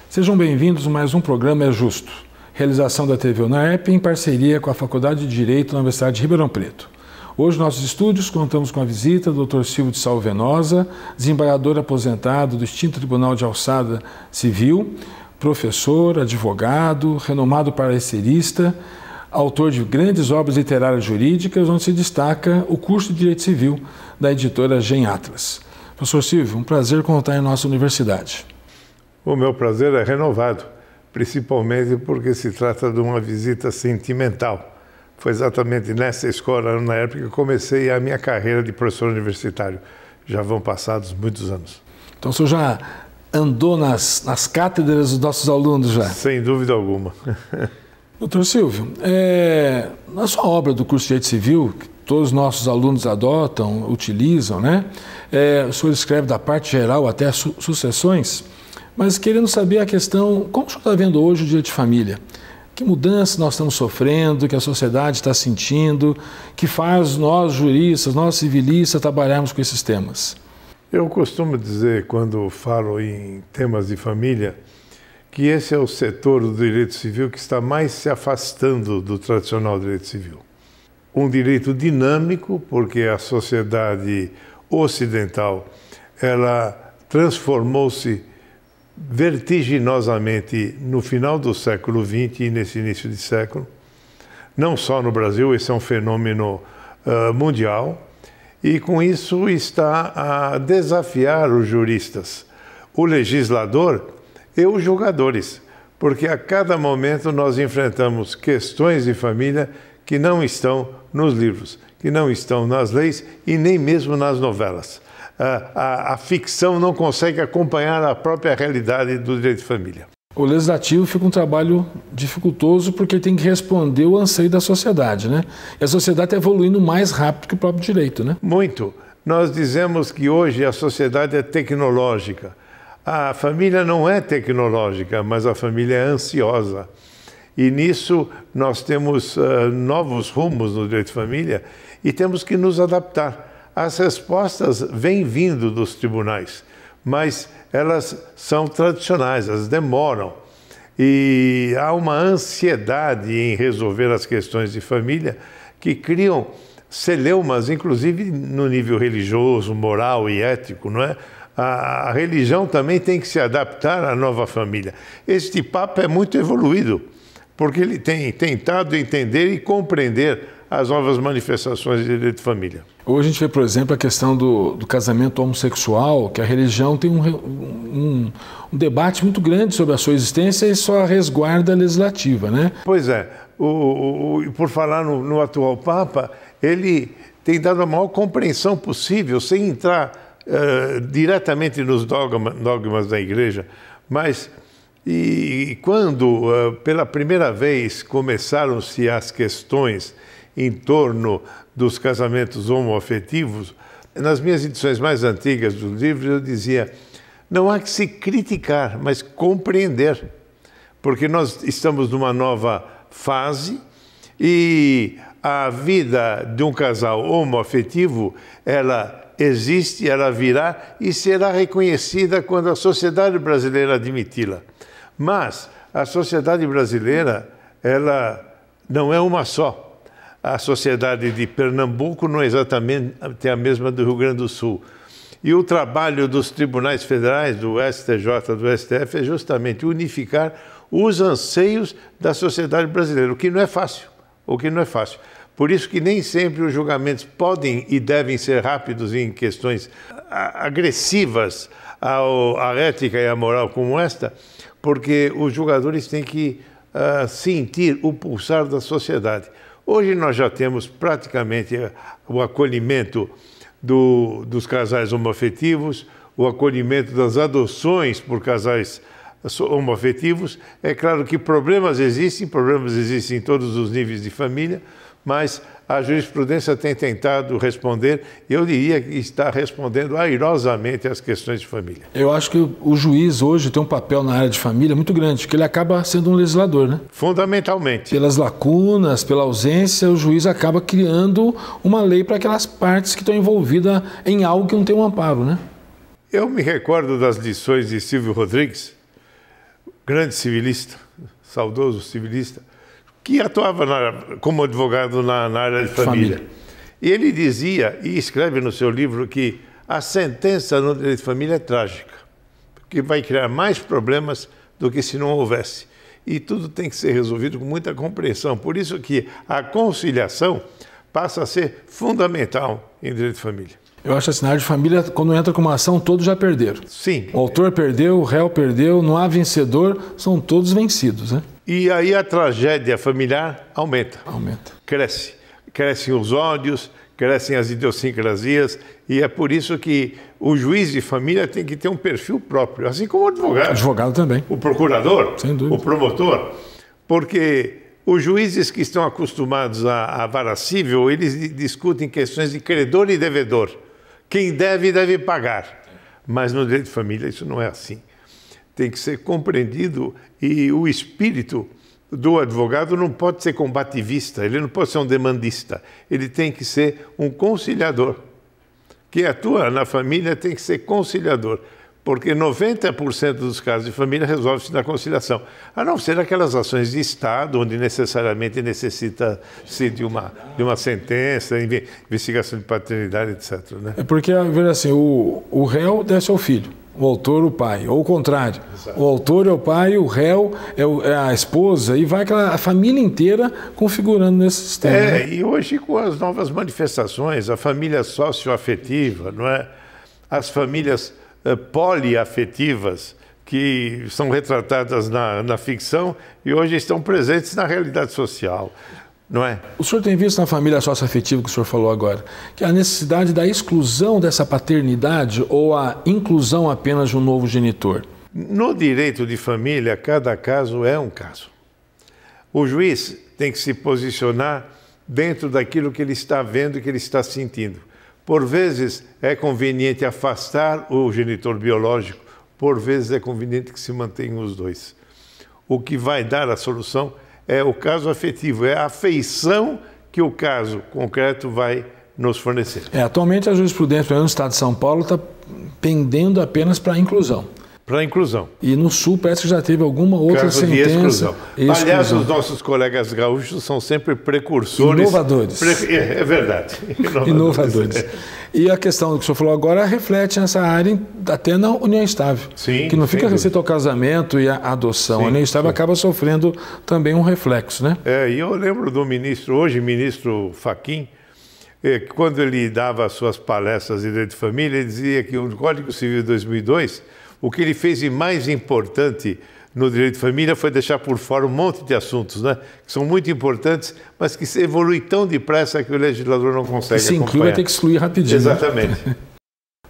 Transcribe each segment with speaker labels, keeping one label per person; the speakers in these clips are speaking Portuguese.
Speaker 1: Sejam bem-vindos a mais um programa É Justo, realização da TV UNAERP em parceria com a Faculdade de Direito da Universidade de Ribeirão Preto. Hoje, nossos estúdios, contamos com a visita do Dr. Silvio de Salvo Venosa, desembargador aposentado do extinto Tribunal de Alçada Civil, professor, advogado, renomado parecerista, autor de grandes obras literárias jurídicas, onde se destaca o curso de Direito Civil da editora Gen Atlas. Professor Silvio, um prazer contar em nossa universidade.
Speaker 2: O meu prazer é renovado, principalmente porque se trata de uma visita sentimental. Foi exatamente nessa escola, na época, que eu comecei a minha carreira de professor universitário. Já vão passados muitos anos.
Speaker 1: Então o senhor já andou nas cátedras dos nossos alunos já?
Speaker 2: Sem dúvida alguma.
Speaker 1: Doutor Silvio, na sua obra do curso de Direito Civil, que todos os nossos alunos adotam, utilizam, né? O senhor escreve da parte geral até as sucessões, mas querendo saber a questão, como o senhor está vendo hoje o direito de família? Que mudança nós estamos sofrendo, que a sociedade está sentindo, que faz nós juristas, nós civilistas trabalharmos com esses temas?
Speaker 2: Eu costumo dizer, quando falo em temas de família, que esse é o setor do direito civil que está mais se afastando do tradicional direito civil. Um direito dinâmico, porque a sociedade ocidental, ela transformou-se vertiginosamente no final do século XX e nesse início de século. Não só no Brasil, esse é um fenômeno mundial, e com isso está a desafiar os juristas, o legislador e os julgadores, porque a cada momento nós enfrentamos questões de família que não estão nos livros, que não estão nas leis e nem mesmo nas novelas. A ficção não consegue acompanhar a própria realidade do direito de família.
Speaker 1: O legislativo fica um trabalho dificultoso porque tem que responder o anseio da sociedade, né? E a sociedade está evoluindo mais rápido que o próprio direito, né?
Speaker 2: Muito. Nós dizemos que hoje a sociedade é tecnológica. A família não é tecnológica, mas a família é ansiosa. E nisso nós temos novos rumos no direito de família e temos que nos adaptar. As respostas vêm vindo dos tribunais, mas elas são tradicionais, elas demoram. E há uma ansiedade em resolver as questões de família que criam celeumas, inclusive no nível religioso, moral e ético, não é? A religião também tem que se adaptar à nova família. Este Papa é muito evoluído, porque ele tem tentado entender e compreender as novas manifestações de direito de família.
Speaker 1: Hoje a gente vê, por exemplo, a questão do casamento homossexual, que a religião tem um debate muito grande sobre a sua existência e sua resguarda legislativa, né?
Speaker 2: Pois é. Por falar no atual Papa, ele tem dado a maior compreensão possível, sem entrar diretamente nos dogmas da Igreja, mas quando pela primeira vez começaram-se as questões em torno dos casamentos homoafetivos, nas minhas edições mais antigas dos livros eu dizia, não há que se criticar, mas compreender, porque nós estamos numa nova fase e a vida de um casal homoafetivo, ela existe, ela virá e será reconhecida quando a sociedade brasileira admiti-la. Mas a sociedade brasileira, ela não é uma só. A sociedade de Pernambuco não é exatamente a mesma do Rio Grande do Sul. E o trabalho dos tribunais federais, do STJ, do STF, é justamente unificar os anseios da sociedade brasileira, o que não é fácil. Por isso que nem sempre os julgamentos podem e devem ser rápidos em questões agressivas à ética e à moral como esta, porque os julgadores têm que sentir o pulsar da sociedade. Hoje nós já temos praticamente o acolhimento dos casais homoafetivos, o acolhimento das adoções por casais homoafetivos. É claro que problemas existem em todos os níveis de família, mas a jurisprudência tem tentado responder, eu diria que está respondendo airosamente às questões de família.
Speaker 1: Eu acho que o juiz hoje tem um papel na área de família muito grande, porque ele acaba sendo um legislador, né?
Speaker 2: Fundamentalmente.
Speaker 1: Pelas lacunas, pela ausência, o juiz acaba criando uma lei para aquelas partes que estão envolvidas em algo que não tem um amparo, né?
Speaker 2: Eu me recordo das lições de Silvio Rodrigues, grande civilista, saudoso civilista, que atuava como advogado na área de família. E ele dizia, e escreve no seu livro, que a sentença no direito de família é trágica, porque vai criar mais problemas do que se não houvesse. E tudo tem que ser resolvido com muita compreensão. Por isso que a conciliação passa a ser fundamental em direito de família.
Speaker 1: Eu acho assim, na área de família, quando entra com uma ação, todos já perderam.
Speaker 2: Sim.
Speaker 1: O autor perdeu, o réu perdeu, não há vencedor, são todos vencidos, né?
Speaker 2: E aí a tragédia familiar aumenta.
Speaker 1: Aumenta.
Speaker 2: Cresce. Crescem os ódios, crescem as idiosincrasias, e é por isso que o juiz de família tem que ter um perfil próprio, assim como o advogado.
Speaker 1: Advogado também.
Speaker 2: O procurador,
Speaker 1: sem dúvida,
Speaker 2: o promotor, porque os juízes que estão acostumados à vara civil, eles discutem questões de credor e devedor. Quem deve, deve pagar. Mas no direito de família isso não é assim. Tem que ser compreendido, e o espírito do advogado não pode ser combativista, ele não pode ser um demandista, ele tem que ser um conciliador. Quem atua na família tem que ser conciliador, porque 90% dos casos de família resolve-se na conciliação, a não ser aquelas ações de Estado, onde necessariamente necessita-se de uma sentença, investigação de paternidade, etc. Né?
Speaker 1: É porque, veja assim, o réu deve ser o filho, o autor o pai, ou o contrário. Exato. O autor é o pai, o réu é a esposa, e vai a família inteira configurando nesse sistema.
Speaker 2: E hoje com as novas manifestações, a família socioafetiva, não é? As famílias poliafetivas, que são retratadas na ficção e hoje estão presentes na realidade social. Não é?
Speaker 1: O senhor tem visto na família socioafetiva que o senhor falou agora, que a necessidade da exclusão dessa paternidade ou a inclusão apenas de um novo genitor?
Speaker 2: No direito de família, cada caso é um caso. O juiz tem que se posicionar dentro daquilo que ele está vendo e que ele está sentindo. Por vezes é conveniente afastar o genitor biológico, por vezes é conveniente que se mantenham os dois. O que vai dar a solução é o caso afetivo, é a afeição que o caso concreto vai nos fornecer.
Speaker 1: Atualmente a jurisprudência no Estado de São Paulo está pendendo apenas para a inclusão.
Speaker 2: Para a inclusão.
Speaker 1: E no Sul parece que já teve alguma outra
Speaker 2: caso
Speaker 1: sentença.
Speaker 2: De exclusão. Aliás, os nossos colegas gaúchos são sempre precursores.
Speaker 1: Inovadores.
Speaker 2: É verdade.
Speaker 1: Inovadores. E a questão que o senhor falou agora reflete nessa área até na união estável.
Speaker 2: Sim,
Speaker 1: que não fica restrito ao casamento e à adoção. A união estável acaba sofrendo também um reflexo, né?
Speaker 2: E eu lembro do ministro, hoje ministro Fachin, quando ele dava as suas palestras de direito de família, ele dizia que o Código Civil de 2002, o que ele fez de mais importante no direito de família foi deixar por fora um monte de assuntos, né, que são muito importantes, mas que se evolui tão depressa que o legislador não consegue acompanhar.
Speaker 1: Se inclui, vai ter que excluir rapidinho.
Speaker 2: Exatamente.
Speaker 1: Né?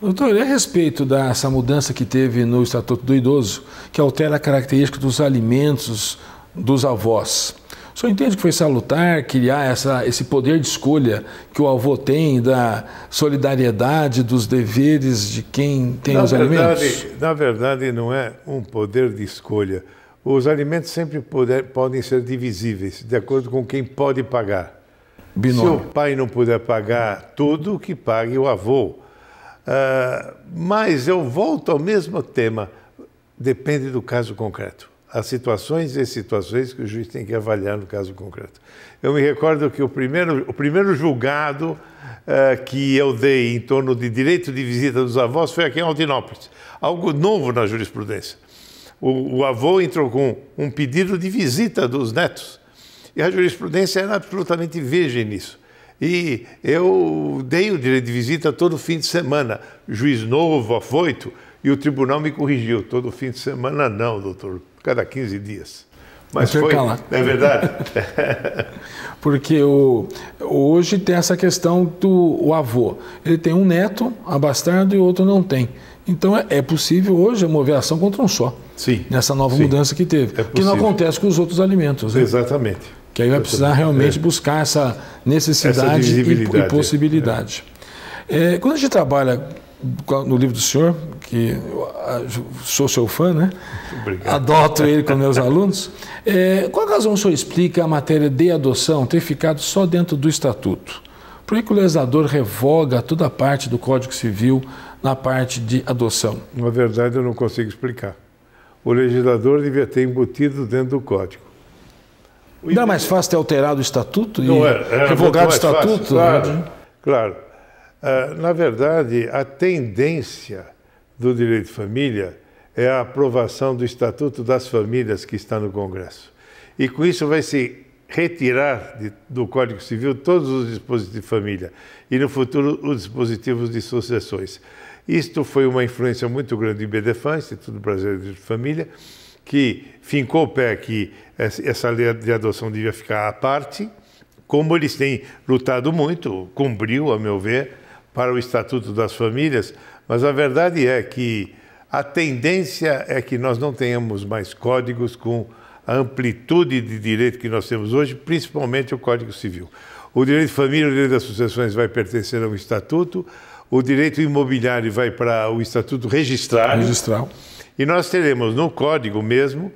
Speaker 1: Doutor, e a respeito dessa mudança que teve no Estatuto do Idoso, que altera a característica dos alimentos dos avós, o senhor entende que foi salutar criar esse poder de escolha que o avô tem, da solidariedade, dos deveres de quem tem os alimentos?
Speaker 2: Na verdade, não é um poder de escolha. Os alimentos sempre podem ser divisíveis, de acordo com quem pode pagar.
Speaker 1: Binômio.
Speaker 2: Se o pai não puder pagar tudo, que pague o avô. Mas eu volto ao mesmo tema, depende do caso concreto. Há situações e situações que o juiz tem que avaliar no caso concreto. Eu me recordo que o primeiro julgado que eu dei em torno de direito de visita dos avós foi aqui em Aldinópolis. Algo novo na jurisprudência. O avô entrou com um pedido de visita dos netos. E a jurisprudência era absolutamente virgem nisso. E eu dei o direito de visita todo fim de semana. Juiz novo, afoito, e o tribunal me corrigiu. Todo fim de semana não, doutor. Cada 15 dias. Mas foi, é verdade.
Speaker 1: Porque hoje tem essa questão do avô. Ele tem um neto abastado e o outro não tem. Então é possível hoje mover ação contra um só.
Speaker 2: Sim.
Speaker 1: Nessa nova mudança que teve. Que não acontece com os outros alimentos. Né?
Speaker 2: Exatamente.
Speaker 1: Que aí vai precisar realmente buscar essa necessidade e possibilidade. Quando a gente trabalha no livro do senhor, que sou seu fã, né?
Speaker 2: Obrigado.
Speaker 1: Adoto ele com meus alunos. Qual razão o senhor explica a matéria de adoção ter ficado só dentro do Estatuto? Por que o legislador revoga toda a parte do Código Civil na parte de adoção?
Speaker 2: Na verdade, eu não consigo explicar. o legislador devia ter embutido dentro do Código.
Speaker 1: Não era mais fácil ter alterado o Estatuto e
Speaker 2: era
Speaker 1: revogado o Estatuto?
Speaker 2: Claro, claro. Na verdade, a tendência do direito de família é a aprovação do Estatuto das Famílias que está no Congresso. E com isso vai se retirar do Código Civil todos os dispositivos de família e, no futuro, os dispositivos de sucessões. Isto foi uma influência muito grande do IBDFAM, Instituto Brasileiro de Família, que fincou o pé que essa lei de adoção devia ficar à parte, como eles têm lutado muito, cumpriu, a meu ver, para o Estatuto das Famílias, mas a verdade é que a tendência é que nós não tenhamos mais códigos com a amplitude de direito que nós temos hoje, principalmente o Código Civil. O direito de família, o direito das sucessões vai pertencer ao Estatuto, o direito imobiliário vai para o Estatuto Registral. E nós teremos no Código mesmo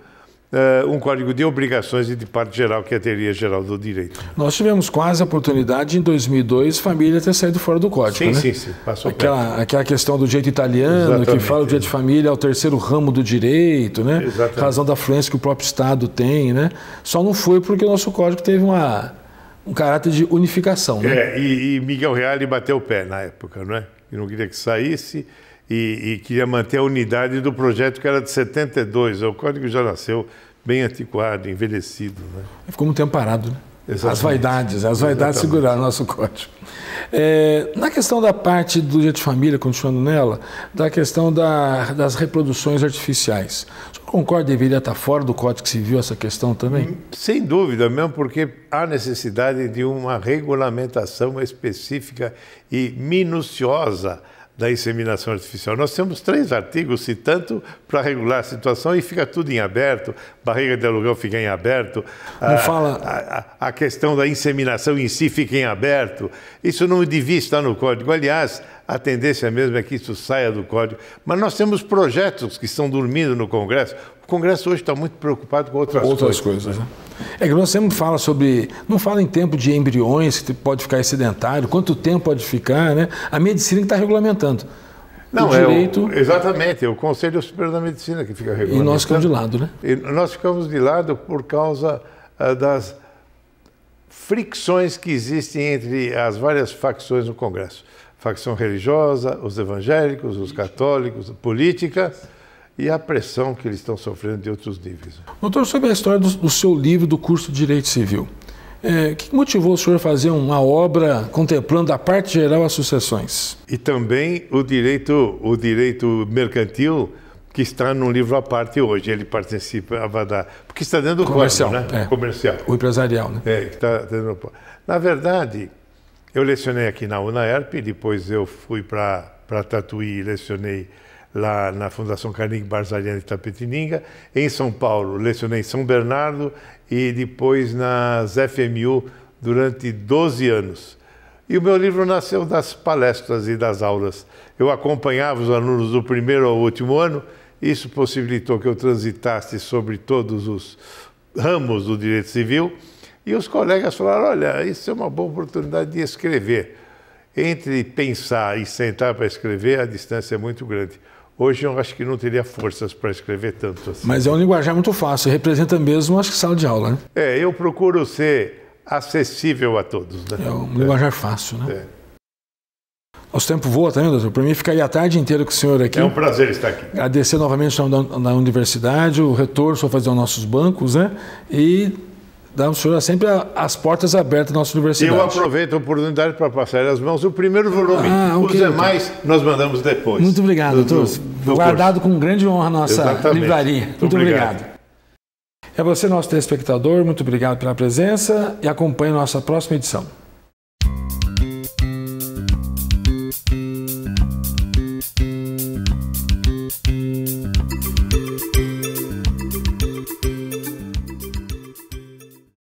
Speaker 2: um código de obrigações e de parte geral, que é a teoria geral do direito.
Speaker 1: Nós tivemos quase a oportunidade, em 2002, família ter saído fora do Código,
Speaker 2: sim,
Speaker 1: né?
Speaker 2: Sim, passou
Speaker 1: aquela questão do direito italiano, exatamente, que fala o direito de família é o terceiro ramo do direito, né? Exatamente. Razão da influência que o próprio Estado tem, né? Só não foi porque o nosso Código teve um caráter de unificação, né?
Speaker 2: E Miguel Reale bateu o pé na época, não é? E não queria que saísse e queria manter a unidade do projeto que era de 72. O Código já nasceu bem antiquado, envelhecido, né?
Speaker 1: Ficou muito tempo parado, né?
Speaker 2: Exatamente.
Speaker 1: As vaidades seguraram o nosso Código. Na questão da parte do direito de família, continuando nela, da questão das reproduções artificiais, o senhor concorda que deveria estar fora do Código Civil essa questão também?
Speaker 2: Sem dúvida, mesmo porque há necessidade de uma regulamentação específica e minuciosa da inseminação artificial. Nós temos 3 artigos citando para regular a situação e fica tudo em aberto, barriga de aluguel fica em aberto, a questão da inseminação em si fica em aberto. Isso não devia estar no Código. Aliás, a tendência mesmo é que isso saia do Código. Mas nós temos projetos que estão dormindo no Congresso. O Congresso hoje está muito preocupado com outras coisas.
Speaker 1: Né? É que nós sempre fala sobre, não fala em tempo de embriões, que pode ficar sedentário, quanto tempo pode ficar, né? A medicina que está regulamentando.
Speaker 2: Não, exatamente, é o Conselho Superior da Medicina que fica regulamentando.
Speaker 1: E nós ficamos de lado, né?
Speaker 2: E nós ficamos de lado por causa das fricções que existem entre as várias facções no Congresso. Facção religiosa, os evangélicos, os católicos, a política e a pressão que eles estão sofrendo de outros níveis.
Speaker 1: Doutor, sobre a história do seu livro do curso de Direito Civil, o que motivou o senhor a fazer uma obra contemplando a parte geral às sucessões?
Speaker 2: E também o direito mercantil, que está num livro à parte hoje. Ele participava porque está dentro do
Speaker 1: comercial,
Speaker 2: código, né? Comercial.
Speaker 1: O empresarial, né?
Speaker 2: Está dentro do... Na verdade, eu lecionei aqui na UNAERP, depois eu fui para Tatuí e lecionei lá na Fundação Carnegie Barzaliani de Itapetininga. Em São Paulo, lecionei em São Bernardo e depois nas FMU durante 12 anos. E o meu livro nasceu das palestras e das aulas. Eu acompanhava os alunos do primeiro ao último ano. Isso possibilitou que eu transitasse sobre todos os ramos do direito civil. E os colegas falaram, olha, isso é uma boa oportunidade de escrever. Entre pensar e sentar para escrever, a distância é muito grande. Hoje eu acho que não teria forças para escrever tanto assim.
Speaker 1: Mas é um linguajar muito fácil, representa mesmo, acho que sala de aula, né?
Speaker 2: Eu procuro ser acessível a todos, né?
Speaker 1: É um linguajar fácil, né? Nosso tempo voa também, doutor. Para mim, ficaria a tarde inteira com o senhor aqui.
Speaker 2: É um prazer estar aqui.
Speaker 1: Agradecer novamente na universidade, o retorno só fazer aos nossos bancos, né? E dar ao senhor sempre as portas abertas da nossa universidade.
Speaker 2: Eu aproveito a oportunidade para passar as mãos o primeiro volume. Os demais nós mandamos depois.
Speaker 1: Muito obrigado, doutor. Guardado com grande honra a nossa livraria. Muito obrigado. É você, nosso telespectador, muito obrigado pela presença e acompanhe nossa próxima edição.